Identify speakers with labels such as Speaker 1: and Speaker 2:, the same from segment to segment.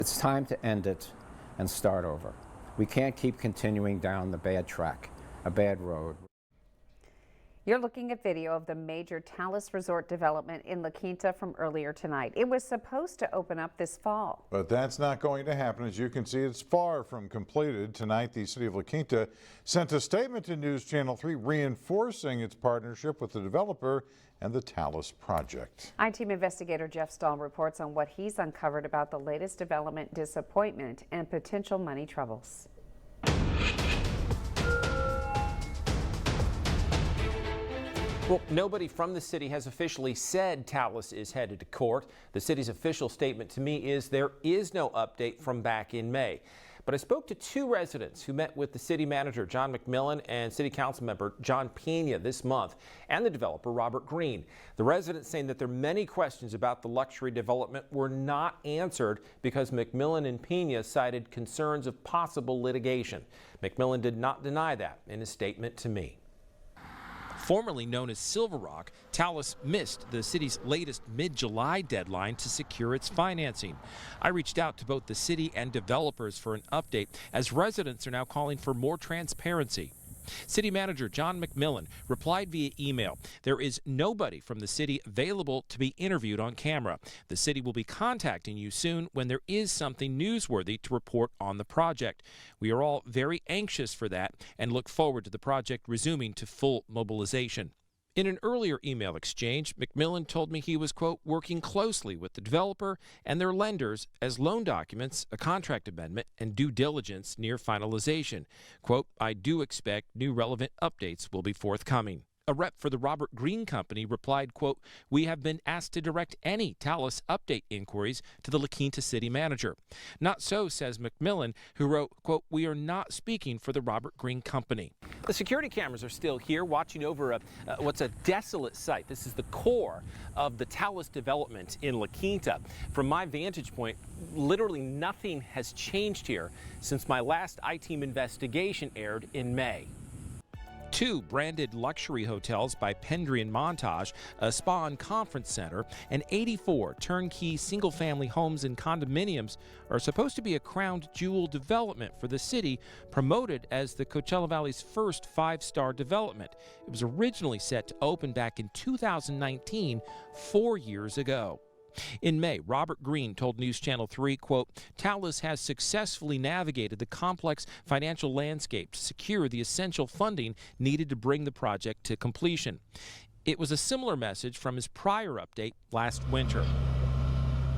Speaker 1: It's time to end it and start over. We can't keep continuing down the bad track, a bad road.
Speaker 2: You're looking at video of the major Talus Resort development in La Quinta from earlier tonight. It was supposed to open up this fall.
Speaker 3: But that's not going to happen. As you can see, it's far from completed. Tonight, the city of La Quinta sent a statement to News Channel 3 reinforcing its partnership with the developer and the Talus project.
Speaker 2: I-Team investigator Jeff Stahl reports on what he's uncovered about the latest development disappointment and potential money troubles.
Speaker 4: Well, nobody from the city has officially said Talus is headed to court. The city's official statement to me is there is no update from back in May. But I spoke to two residents who met with the city manager, John McMillan, and city council member John Pena this month, and the developer, Robert Green. The residents saying that their many questions about the luxury development were not answered because McMillan and Pena cited concerns of possible litigation. McMillan did not deny that in his statement to me. Formerly known as Silver Rock, Talus missed the city's latest mid-July deadline to secure its financing. I reached out to both the city and developers for an update, as residents are now calling for more transparency. City Manager John McMillan replied via email, "There is nobody from the city available to be interviewed on camera. The city will be contacting you soon when there is something newsworthy to report on the project. We are all very anxious for that and look forward to the project resuming to full mobilization." In an earlier email exchange, McMillan told me he was, quote, working closely with the developer and their lenders as loan documents, a contract amendment, and due diligence near finalization. Quote, "I do expect new relevant updates will be forthcoming." A rep for the Robert Green Company replied, quote, "We have been asked to direct any Talus update inquiries to the La Quinta city manager." Not so, says McMillan, who wrote, quote, "We are not speaking for the Robert Green Company." The security cameras are still here watching over what's a desolate site. This is the core of the Talus development in La Quinta. From my vantage point, literally nothing has changed here since my last I-Team investigation aired in May. Two branded luxury hotels by Pendry and Montage, a spa and conference center, and 84 turnkey single-family homes and condominiums are supposed to be a crowned jewel development for the city, promoted as the Coachella Valley's first five-star development. It was originally set to open back in 2019, 4 years ago. In May, Robert Green told News Channel 3, quote, "Talus has successfully navigated the complex financial landscape to secure the essential funding needed to bring the project to completion." It was a similar message from his prior update last winter.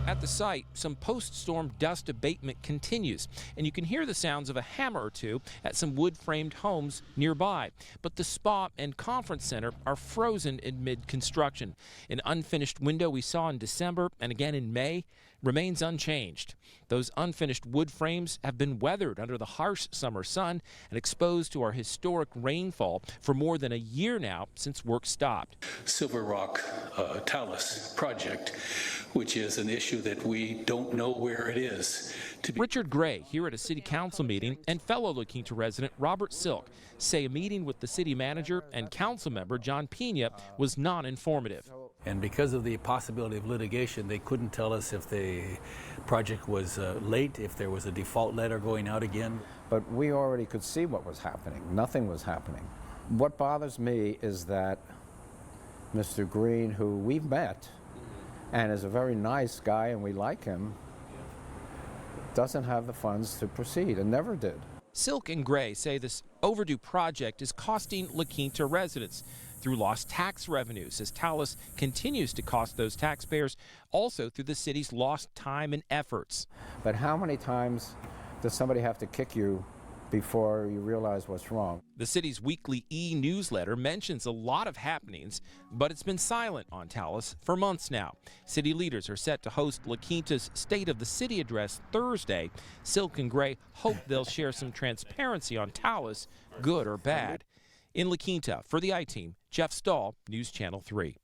Speaker 4: At the site, some post-storm dust abatement continues, and you can hear the sounds of a hammer or two at some wood-framed homes nearby. But the spa and conference center are frozen in mid-construction. An unfinished window we saw in December and again in May remains unchanged. Those unfinished wood frames have been weathered under the harsh summer sun and exposed to our historic rainfall for more than a year now since work stopped.
Speaker 5: Silver Rock Talus project, which is an issue that we don't know where it is.
Speaker 4: Richard Gray, here at a city council meeting, and fellow La Quinta resident Robert Silk say a meeting with the city manager and council member John Pena was non-informative.
Speaker 6: And because of the possibility of litigation, they couldn't tell us if the project was late, if there was a default letter going out again.
Speaker 1: But we already could see what was happening. Nothing was happening. What bothers me is that Mr. Green, who we've met and is a very nice guy and we like him, doesn't have the funds to proceed and never did.
Speaker 4: Silk and Gray say this overdue project is costing La Quinta residents through lost tax revenues as Talus continues to cost those taxpayers, also through the city's lost time and efforts.
Speaker 1: But how many times does somebody have to kick you before you realize what's wrong?
Speaker 4: The city's weekly e-newsletter mentions a lot of happenings, but it's been silent on Talus for months now. City leaders are set to host La Quinta's State of the City address Thursday. Silk and Gray hope they'll share some transparency on Talus, good or bad. In La Quinta, for the I-Team, Jeff Stahl, News Channel 3.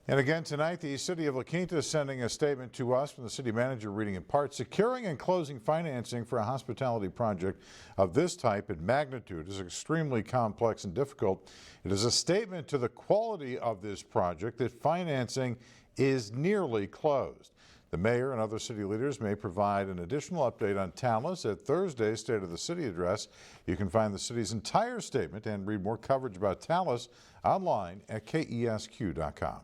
Speaker 3: And again tonight, the city of La Quinta is sending a statement to us from the city manager reading in part, securing and closing financing for a hospitality project of this type and magnitude is extremely complex and difficult. It is a statement to the quality of this project that financing is nearly closed. The mayor and other city leaders may provide an additional update on Talus at Thursday's State of the City address. You can find the city's entire statement and read more coverage about Talus online at KESQ.com.